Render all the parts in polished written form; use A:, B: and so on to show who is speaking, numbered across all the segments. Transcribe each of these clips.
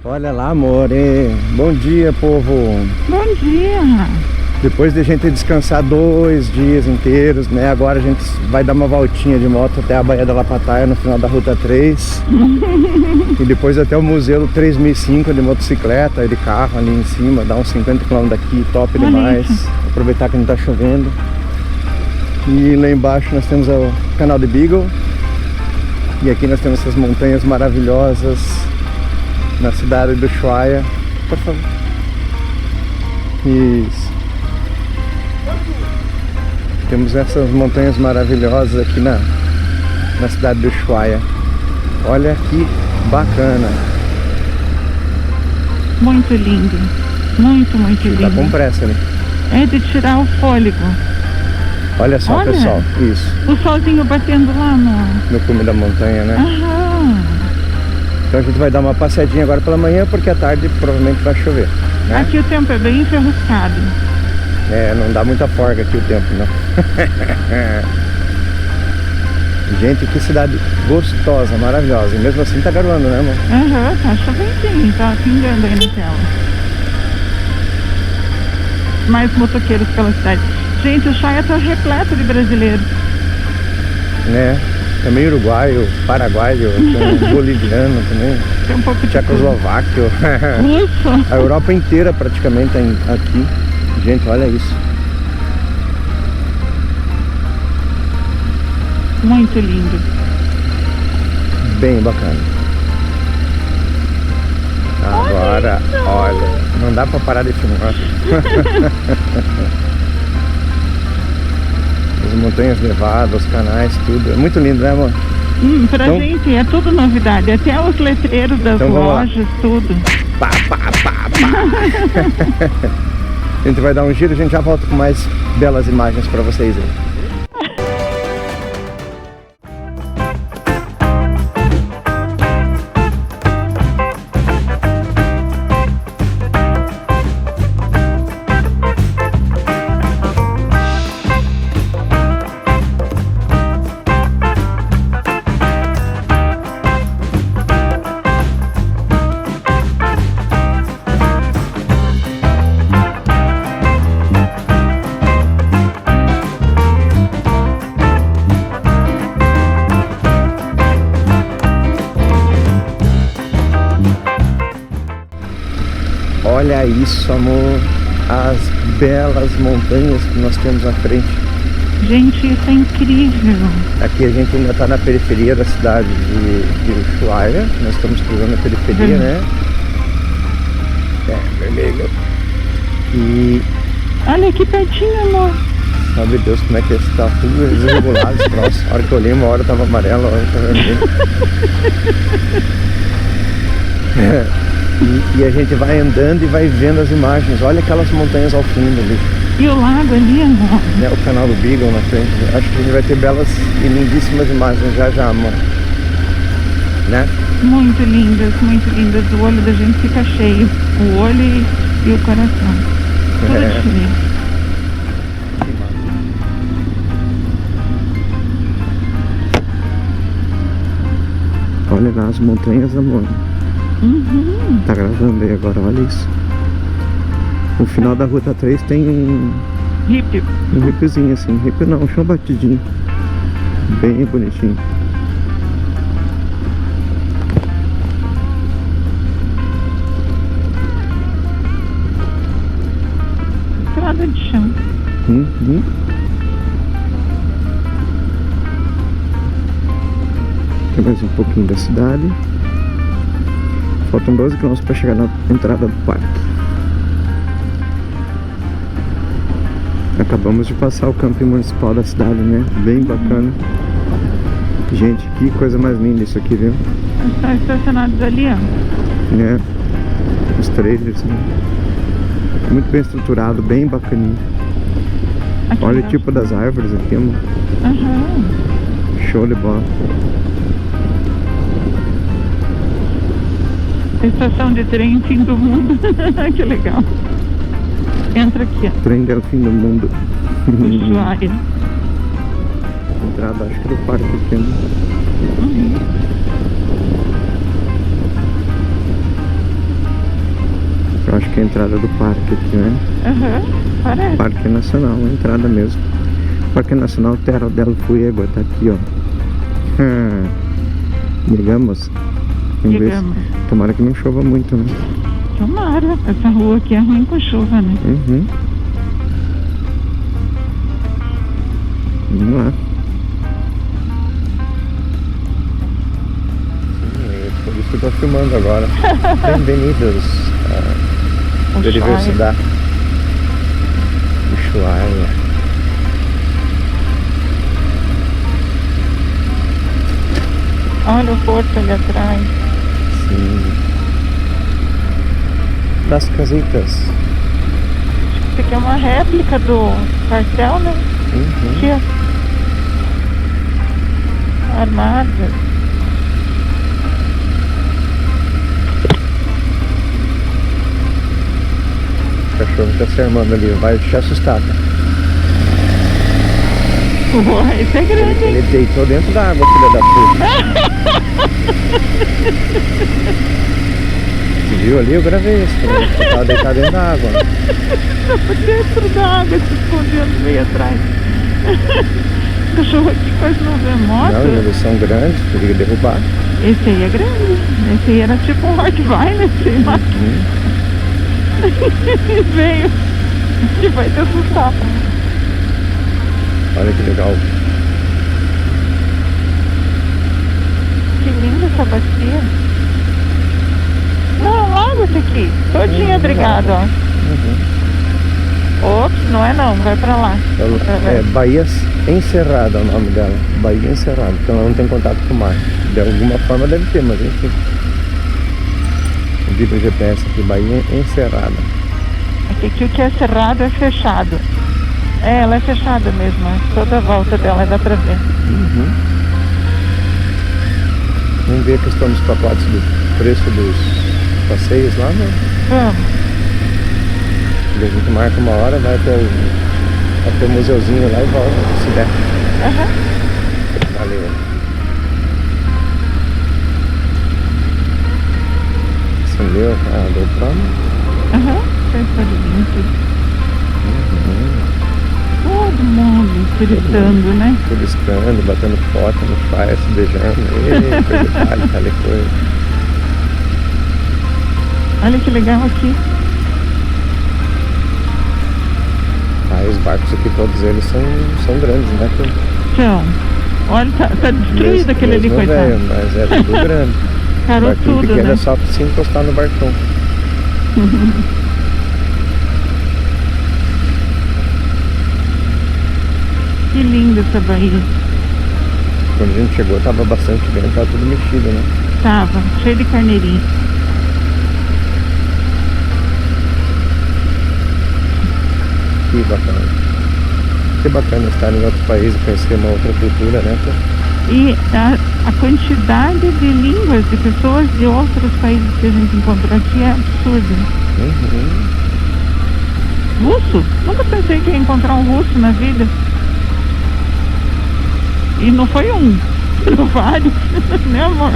A: Olha lá, amor, hein? Bom dia, povo.
B: Bom dia.
A: Depois de a gente descansar 2 dias inteiros, né? Agora a gente vai dar uma voltinha de moto até a Baía da Lapataia, no final da Ruta 3. E depois até o Museu 3005 de motocicleta e de carro ali em cima. Dar uns 50 km daqui, top demais. Aproveitar que não tá chovendo. E lá embaixo nós temos o canal de Beagle. E aqui nós temos essas montanhas maravilhosas na cidade do Ushuaia. Por favor. Isso. Temos essas montanhas maravilhosas aqui na cidade do Ushuaia. Olha que bacana.
B: Muito lindo. Muito lindo.
A: Tá com pressa, né?
B: É de tirar o fôlego.
A: Olha só,
B: olha,
A: pessoal. Isso.
B: O solzinho batendo lá
A: no cume da montanha, né?
B: Aham.
A: Então a gente vai dar uma passeadinha agora pela manhã, porque à tarde provavelmente vai chover, né?
B: Aqui o tempo é bem enferruscado.
A: É, não dá muita folga aqui o tempo, não. Gente, que cidade gostosa, maravilhosa. E mesmo assim tá garoando, né, amor?
B: Aham, tá chovendo, tá pingando aí na tela. Mais motoqueiros pela cidade. Gente, o Ushuaia tá repleto de brasileiros.
A: Né? Também uruguaio, paraguaio, boliviano também.
B: Tem um pouco de
A: tchecoslováquio.
B: Isso.
A: A Europa inteira praticamente tá aqui. Gente, olha isso.
B: Muito lindo.
A: Bem bacana. Agora, olha, não dá pra parar de filmar. As montanhas nevadas, os canais, tudo. É muito lindo, né, amor?
B: Pra então, gente é tudo novidade. Até os letreiros das
A: então
B: lojas, tudo.
A: Pá, pá, pá, pá. A gente vai dar um giro, a gente já volta com mais belas imagens pra vocês aí. Olha isso, amor, as belas montanhas que nós temos à frente.
B: Gente, isso é incrível.
A: Aqui a gente ainda está na periferia da cidade de Ushuaia. Nós estamos cruzando a periferia, né? É, vermelho. E...
B: olha aqui pertinho, amor.
A: Sabe Deus como é que está tudo desregulado esse troço. A hora que eu olhei, uma hora estava amarelo, a hora estava vermelho. E a gente vai andando e vai vendo as imagens. Olha aquelas montanhas ao fundo ali.
B: E o lago ali, amor.
A: É o canal do Beagle na frente. Acho que a gente vai ter belas e lindíssimas imagens já, amor. Né?
B: Muito lindas, muito lindas. O olho da gente fica cheio. O olho e o coração. Tudo cheio.
A: Olha lá as montanhas, amor.
B: Uhum.
A: Tá gravando aí agora, olha isso. No final da Ruta 3 tem um ripiozinho assim. Ripio não, um chão batidinho. Bem bonitinho.
B: Estrada de chão.
A: Tem mais um pouquinho da cidade. Faltam 12 km para chegar na entrada do parque. Acabamos de passar o camping municipal da cidade, né? Bem bacana. Gente, que coisa mais linda isso aqui, viu?
B: Estão estacionados ali, ó.
A: Né? Os trailers, né? Muito bem estruturado, bem bacaninho.
B: Aqui,
A: olha o tipo das árvores aqui, amor. Show de bola.
B: Estação de trem, fim do mundo. Que legal. Entra aqui, ó.
A: Trem do fim do mundo.
B: Ushuaia.
A: Entrada, acho que do parque aqui, né? Acho que é a entrada do parque aqui, né?
B: Parece.
A: Parque Nacional, a entrada mesmo. Parque Nacional Terra del Fuego, tá aqui, ó. Chegamos. Vamos ver.
B: Chegamos.
A: Tomara que não chova muito, né?
B: Tomara. Essa rua aqui é ruim com chuva, né?
A: Vamos lá. Por isso que eu tô filmando agora. Bem-vindos à Universidade Ushuaia.
B: Olha o porto ali atrás.
A: Sim. Das casitas.
B: Isso aqui é uma réplica do quartel, né? Aqui, ó. Armadas.
A: O cachorro tá se armando ali, vai te assustar. Tá?
B: Ué, esse é grande, hein?
A: Ele deitou dentro da água, filha da puta. Você viu ali? Eu gravei isso. Eu tava deitado dentro da água.
B: Dentro da água, se escondendo meio atrás. O cachorro aqui quase não vê moto.
A: Não, eles são grandes, podia derrubar.
B: Esse aí é grande. Esse aí era tipo um Rottweiler, sei lá. Veio. Que vai te assustar.
A: Olha que legal.
B: Que linda essa bacia. Não, lago esse aqui. Todinha obrigado, ó. Ops, não é não, vai pra lá.
A: É Bahia Encerrada é o nome dela. Bahia Encerrada. Então ela não tem contato com o mar. De alguma forma deve ter, mas enfim. Eu vi no GPS aqui, Bahia Encerrada.
B: Aqui o que é cerrado é fechado. É, ela é fechada mesmo. Toda a volta dela dá pra ver.
A: Vamos ver a questão dos pacotes do preço dos passeios lá, né?
B: Vamos.
A: A gente marca uma hora, vai até o museuzinho lá e volta, se der. Valeu. Acendeu a GoPro?
B: Fez barulhinho tudo. Todo mundo gritando, né?
A: Turiscando, batendo foto no praia, se beijando. Eita, detalhe, tal coisa.
B: Olha que legal aqui.
A: Os barcos aqui, todos eles são grandes, né?
B: Então, olha, tá destruído aquele ali, coitado.
A: Velho, mas é tudo grande.
B: Parou
A: barquinho
B: tudo,
A: pequeno
B: né?
A: É só pra se encostar no barcão.
B: Que linda essa Bahia.
A: Quando a gente chegou, tava bastante grande, tava tudo mexido, né?
B: Tava, cheio de carneirinho.
A: Que bacana. Que bacana estar em outro país e conhecer uma outra cultura, né?
B: E a quantidade de línguas de pessoas de outros países que a gente encontrou aqui é absurda. Russo? Nunca pensei que ia encontrar um russo na vida. E não foi um, foram vários, né, amor?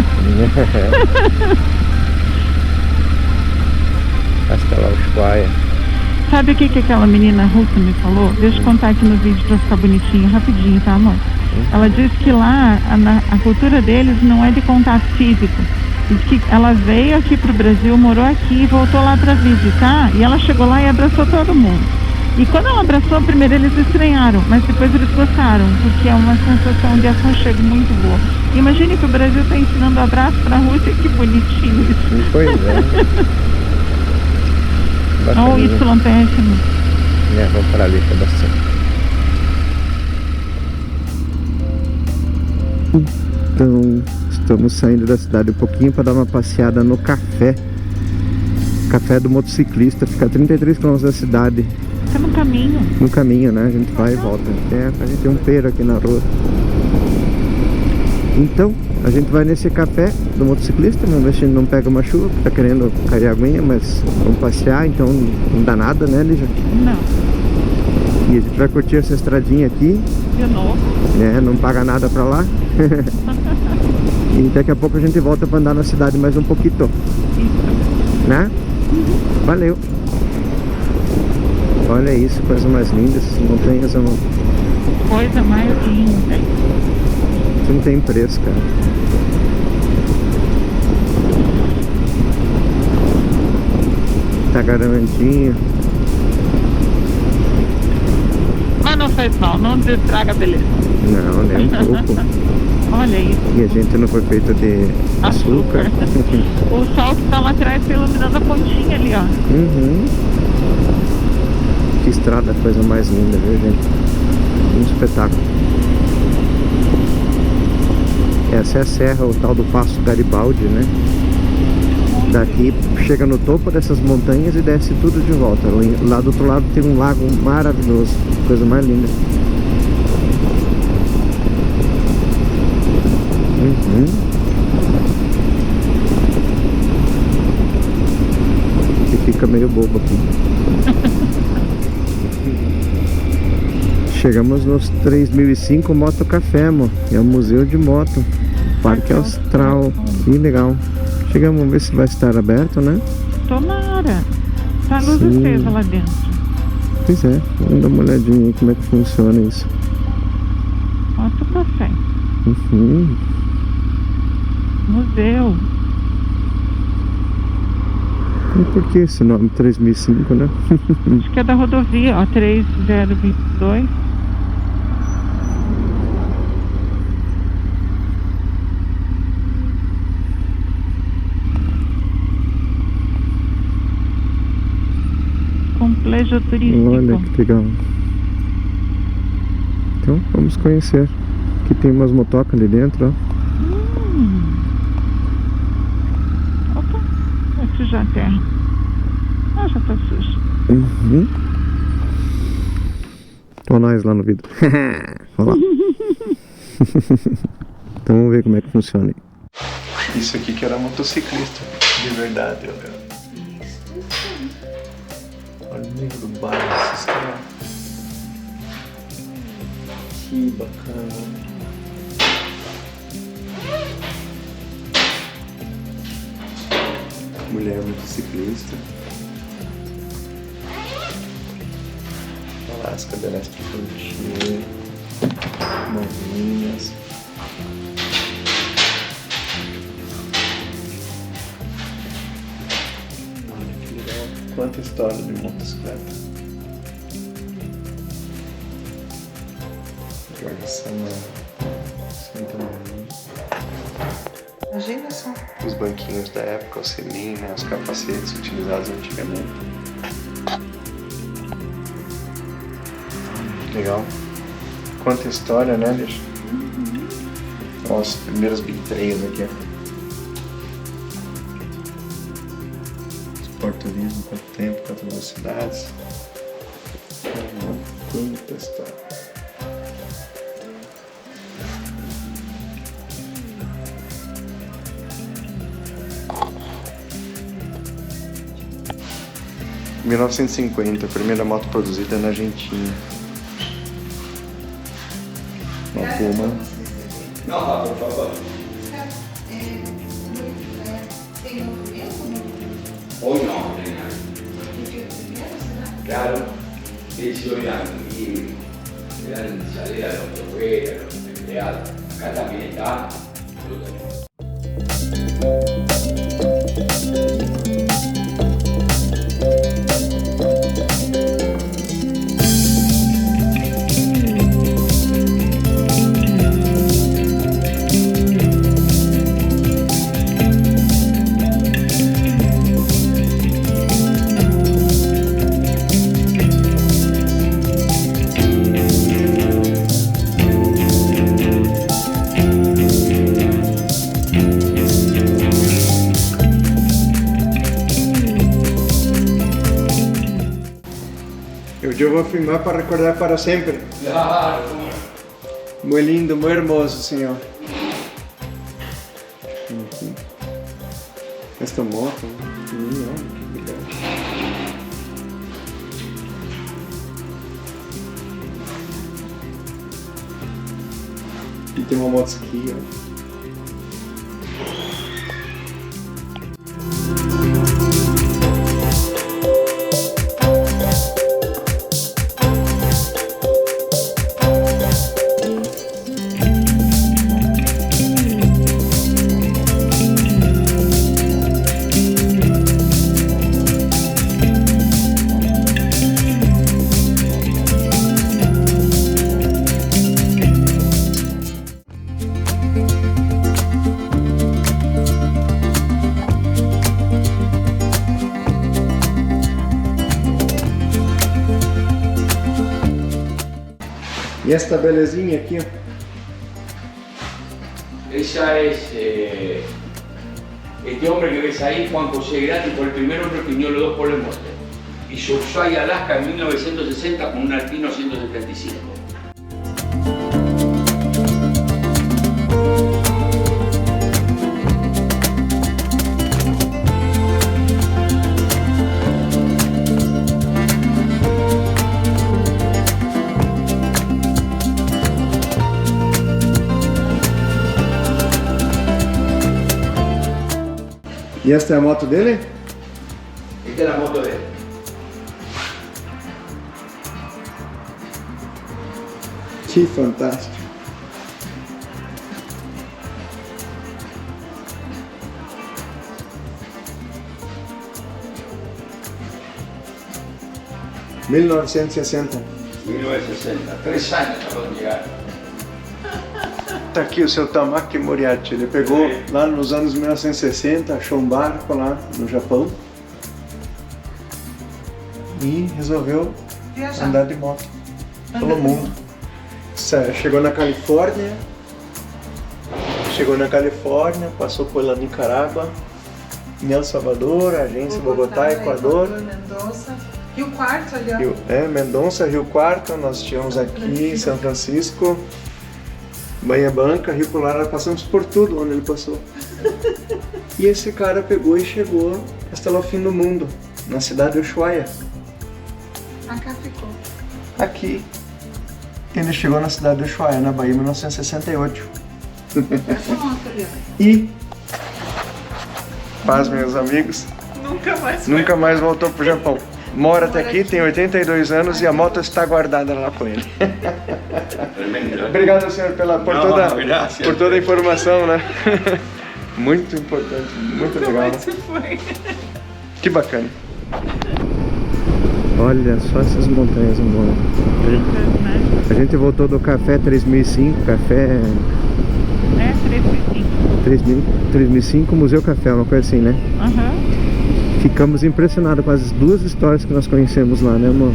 A: Castela Ushuaia.
B: Sabe o que aquela menina russa me falou? Deixa eu contar aqui no vídeo pra ficar bonitinho, rapidinho, tá, amor? Ela disse que lá a cultura deles não é de contato físico. Diz que ela veio aqui pro Brasil, morou aqui e voltou lá pra visitar. E ela chegou lá e abraçou todo mundo. E quando ela abraçou, primeiro eles estranharam, mas depois eles gostaram, porque é uma sensação de aconchego muito boa. Imagine que o Brasil está ensinando abraço pra Rússia, que bonitinho isso.
A: Pois é.
B: Olha o Y péssimo.
A: Vamos para ali, que é bastante. Então, estamos saindo da cidade um pouquinho para dar uma passeada no café. Café do motociclista, fica a 33 km da cidade.
B: Tá no caminho.
A: No caminho, né? A gente vai e volta. A gente tem um pera aqui na rua. Então, a gente vai nesse café do motociclista. Vamos ver se a gente não pega uma chuva, que tá querendo cair a aguinha, mas vamos passear, então não dá nada, né, Lígia?
B: Não.
A: E a gente vai curtir essa estradinha aqui.
B: De novo.
A: Né? Não paga nada pra lá. E daqui a pouco a gente volta pra andar na cidade mais um pouquinho.
B: Isso.
A: Né? Valeu. Olha isso, coisa mais linda, essas montanhas, amor.
B: Coisa mais linda.
A: Isso não tem preço, cara. Tá garantido.
B: Mas não faz mal, não destraga a beleza.
A: Não, nem um pouco.
B: Olha isso.
A: E a gente não foi feito de açúcar.
B: O sol que tá lá atrás tá iluminando a pontinha ali, ó.
A: Uhum. Que estrada, coisa mais linda, viu, gente? Um espetáculo. Essa é a serra, o tal do Passo Garibaldi, né? Daqui chega no topo dessas montanhas e desce tudo de volta. Lá do outro lado tem um lago maravilhoso, coisa mais linda. Uhum. E fica meio bobo aqui. Chegamos nos 3005 Moto Café, amor. É o museu de moto. Parque Austral. Que legal. Chegamos, vamos ver se vai estar aberto, né?
B: Tomara. Tá a luz acesa lá dentro.
A: Pois é, vamos dar uma olhadinha aí como é que funciona isso.
B: Moto Café.
A: Uhum.
B: Museu.
A: E por que esse nome 3005, né?
B: Acho que é da rodovia, ó, 3022. Complexo turístico.
A: Olha que legal. Então, vamos conhecer. Aqui tem umas motocas ali dentro, ó.
B: Opa, vai sujar a terra. Ah, já tá sujo.
A: Uhum. Olha nós lá no vidro. Olha lá. Então vamos ver como é que funciona aí. Isso aqui que era motociclista de verdade, olha. Olha o nível do bairro desses caras. Que bacana. Mulher motociclista. Olha lá as cadeiras de frontier. Novinhas. Olha que legal. Quanta história de motocicleta. Guarda-ção. Senta maninho. Imagina só. Os banquinhos da época, o selim, né? Os capacetes utilizados antigamente. Legal. Quanta história, né, bicho? Olha os primeiros Big 3 aqui, ó. Esporturismo, quanto tempo, quantas velocidades. Quanta história. Em 1950, a primeira moto produzida na Argentina. Uma Puma.
C: Não, por favor. Hoy no, claro, 18 años y eran salida los proveedores, los empleados. Acá también está.
A: Eu vou filmar para recordar para sempre.
C: Claro.
A: Muy lindo, muy hermoso, senhor. Esta moto, que legal. E tem uma moto aqui, ó. E esta belezinha aqui?
C: Esa es este hombre que ves ahí, Juan José Grati, fue el primer hombre que unió los dos polos del monte. Hizo Ushuaia, Alaska en 1960 con un Alpino 175.
A: E esta é a moto dele?
C: Esta es la moto de él.
A: Que fantástico. (1960).
C: 1960, 3 años tardó en llegar.
A: Tá aqui o seu Tamaki Moriarty. Ele pegou lá nos anos 1960, achou um barco lá no Japão e resolveu andar de moto pelo mundo. Chegou na Califórnia, passou pela Nicarágua, em El Salvador, agência Bogotá, Equador.
D: Mendonça. Rio Quarto ali, ó.
A: Mendonça, Rio Quarto, nós estivemos aqui em São Francisco, Bahia Blanca, Rio Colar, passamos por tudo onde ele passou. E esse cara pegou e chegou até lá o fim do mundo, na cidade de Ushuaia.
D: Acá ficou.
A: Aqui, ele chegou na cidade de Ushuaia, na Bahia, em 1968.
D: Essa moto ali, ó.
A: E, paz, meus amigos, nunca mais voltou pro Japão. Mora até aqui, tem 82 anos e a moto está guardada lá com ele. Obrigado, senhor, por toda a informação, né? Muito importante, muito legal. Que bacana. Olha só essas montanhas, amor. A gente voltou do Café 3005, Café... 3005, Museu Café, uma coisa assim, né? Ficamos impressionados com as duas histórias que nós conhecemos lá, né, amor?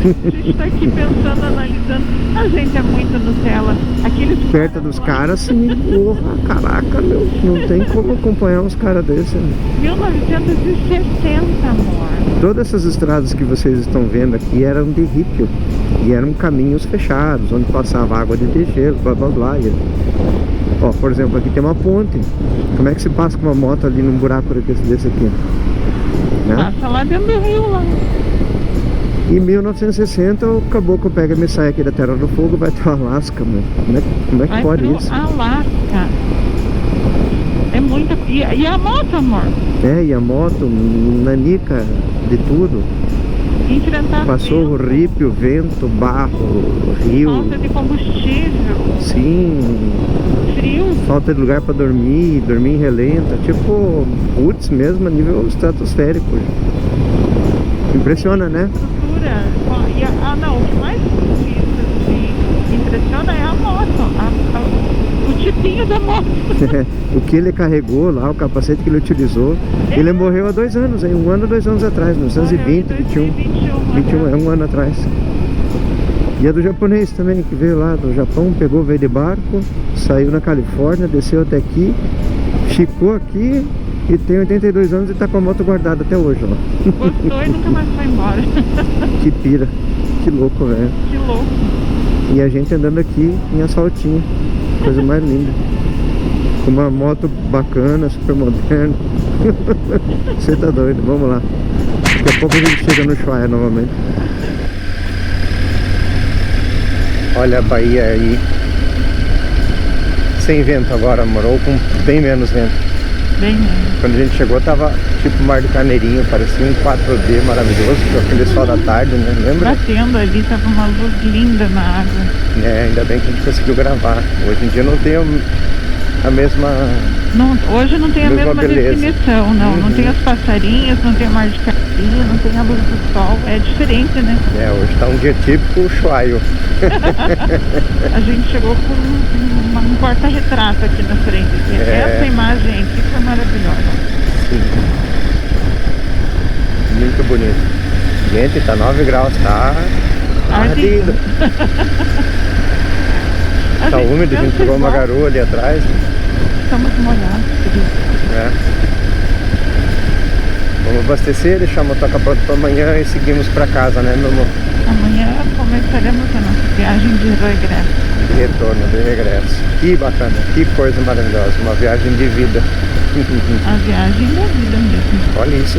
B: A gente tá aqui pensando, analisando. A gente é muito Nutella. Aqueles
A: perto dos caras, sim. Porra, caraca, meu. Não tem como acompanhar uns caras desses.
B: 1960, amor.
A: Todas essas estradas que vocês estão vendo aqui eram de ripio. E eram caminhos fechados, onde passava água de gelo, blá blá blá. Ó, por exemplo, aqui tem uma ponte. Como é que se passa com uma moto ali num buraco desse aqui? Né?
B: Passa lá dentro do rio, lá.
A: Em 1960 o caboclo pega e sai aqui da Terra do Fogo, vai até o Alasca, mano. Como é que pode isso?
B: Alasca. É muita... E a moto, amor?
A: E a moto, nanica de tudo.
B: Enfrentar
A: passou
B: vento,
A: o ripio, vento, barro, rio.
B: falta de combustível.
A: Sim.
B: Frio.
A: Falta de lugar pra dormir em relenta. Tipo, putz mesmo, a nível estratosférico. Impressiona, né?
B: Estrutura. Não, o que mais impressiona é a moto. O tipinho da moto.
A: O que ele carregou lá, o capacete que ele utilizou. Ele morreu há 2 anos, hein? 1 ano, 2 anos atrás, 1920, 21, é 1 ano atrás. E a do japonês também, que veio lá do Japão, veio de barco, saiu na Califórnia, desceu até aqui, ficou aqui e tem 82 anos e tá com a moto guardada até hoje, ó.
B: Gostou e nunca mais foi embora.
A: Que pira, que louco, velho.
B: Que louco.
A: E a gente andando aqui em asfaltinho, coisa mais linda. Com uma moto bacana, super moderna. Você tá doido, vamos lá. Daqui a pouco a gente chega no Ushuaia novamente. Olha a Bahia aí. Sem vento agora, amor, ou com bem menos vento.
B: Bem menos.
A: Quando a gente chegou tava tipo Mar do Carneirinho, parecia um 4D maravilhoso, com aquele sol da tarde, né? Lembra?
B: Batendo ali, tava uma luz linda na água.
A: Ainda bem que a gente conseguiu gravar. Hoje em dia não tem a mesma...
B: Não, hoje não tem a mesma
A: beleza.
B: definição, não. Não tem as passarinhas, não tem o Mar de Carneirinho, não tem a luz do sol. É diferente, né?
A: Hoje tá um dia típico Ushuaia.
B: A gente chegou com um porta-retrato aqui na frente. Essa imagem aqui foi maravilhosa.
A: Sim. Muito bonito. Gente, tá 9 graus, tá Ardido. Tá úmido, a gente pegou uma garoa ali atrás.
B: Estamos molhados, querido.
A: É. Vamos abastecer, deixar a motoca pronta para amanhã e seguimos para casa, né, meu amor?
B: Amanhã começaremos a nossa viagem de regresso.
A: De retorno, de regresso. Que bacana, que coisa maravilhosa. Uma viagem de vida.
B: A viagem da vida mesmo.
A: Olha isso.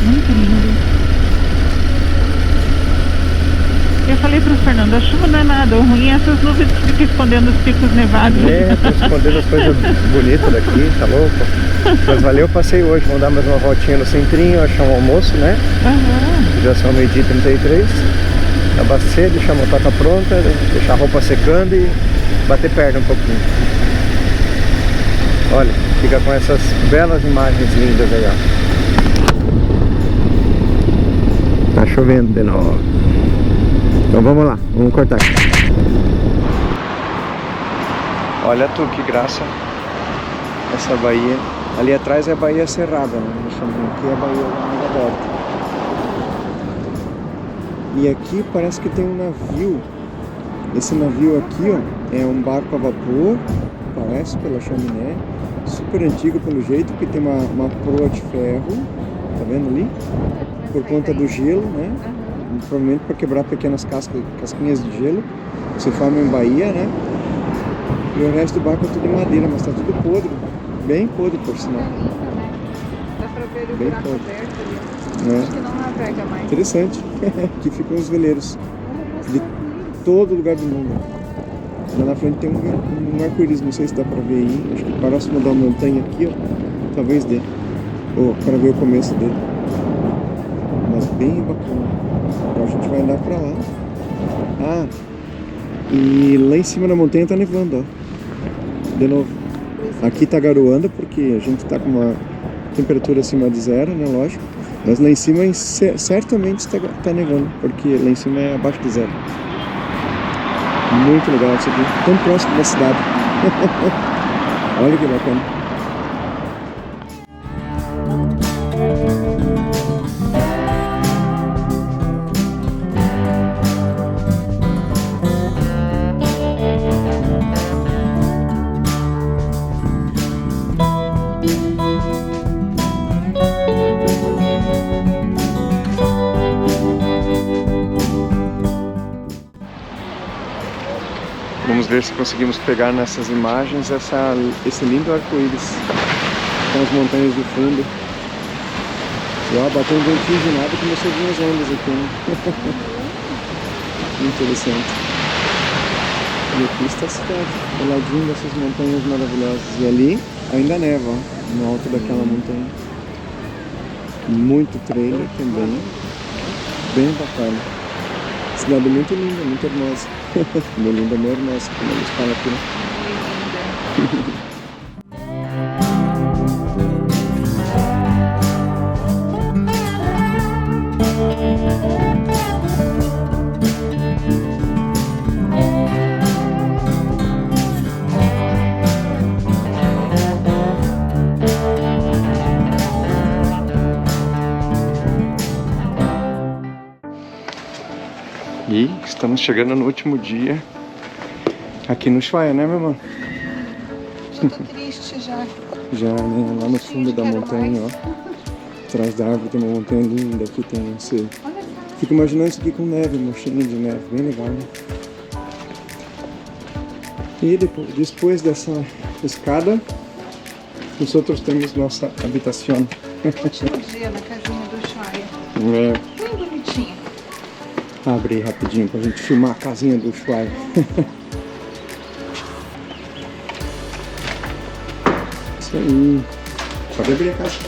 B: Muito lindo. Eu falei pro Fernando, a chuva não é nada, o ruim é essas nuvens que ficam escondendo os picos nevados.
A: É, tô escondendo as coisas bonitas daqui, tá louco? Mas valeu o passeio hoje, vamos dar mais uma voltinha no centrinho, achar um almoço, né? Já são 12h33. Abastecer, deixar a motoca pronta, deixar a roupa secando e bater perna um pouquinho. Olha, fica com essas belas imagens lindas aí, ó. Tá chovendo de novo. Então vamos lá, vamos cortar aqui. Olha tu, que graça essa baía. Ali atrás é a Baía Cerrada, né? Aqui é a Baía mais aberta. E aqui parece que tem um navio. Esse navio aqui, ó, é um barco a vapor, parece, pela chaminé. Super antigo pelo jeito, porque tem uma proa de ferro, tá vendo ali? Por conta do gelo, né? Provavelmente para quebrar pequenas casquinhas de gelo, se forma em baía, né? E o resto do barco é tudo de madeira, mas tá tudo podre, bem podre por sinal.
D: Dá pra ver o
A: Bem
D: buraco
A: podre.
D: aberto ali.
A: É.
D: Acho que não navega mais.
A: Interessante. Aqui ficam os veleiros de todo lugar do mundo. Lá na frente tem um arco-íris, não sei se dá pra ver aí. Acho que próximo da montanha aqui, ó, talvez dê. Ou para ver o começo dele. Mas bem bacana. Então a gente vai andar pra lá. Ah, e lá em cima da montanha tá nevando, ó. De novo. Aqui tá garoando porque a gente tá com uma temperatura acima de zero, né, lógico. Mas lá em cima certamente tá nevando, porque lá em cima é abaixo de zero. Muito legal isso aqui, tão próximo da cidade. Olha que bacana. Vamos ver se conseguimos pegar nessas imagens esse lindo arco-íris com as montanhas de fundo. E ó, bateu um ventinho de nada e começou a vir as ondas aqui, né? Interessante. E aqui está a cidade, do ladinho dessas montanhas maravilhosas. E ali ainda neva, ó, no alto daquela montanha. Muito trailer também, bem bacana. Cidade muito linda, muito hermosa. Meu lindo, meu hermoso, como eles falam aqui, né? E estamos chegando no último dia aqui no Ushuaia, né, meu irmão?
D: Já tô triste já.
A: Já, né? Lá no fundo da montanha, ó. Atrás da árvore tem uma montanha linda, aqui tem esse... Fico imaginando isso aqui com neve, mochinha de neve, bem legal, né? E depois dessa escada, nós outros temos nossa habitação.
D: Último dia na casinha do Ushuaia.
A: É.
D: Bem bonitinho.
A: Abre aí rapidinho pra gente filmar a casinha do Ushuaia. Isso aí. Pode abrir a casa.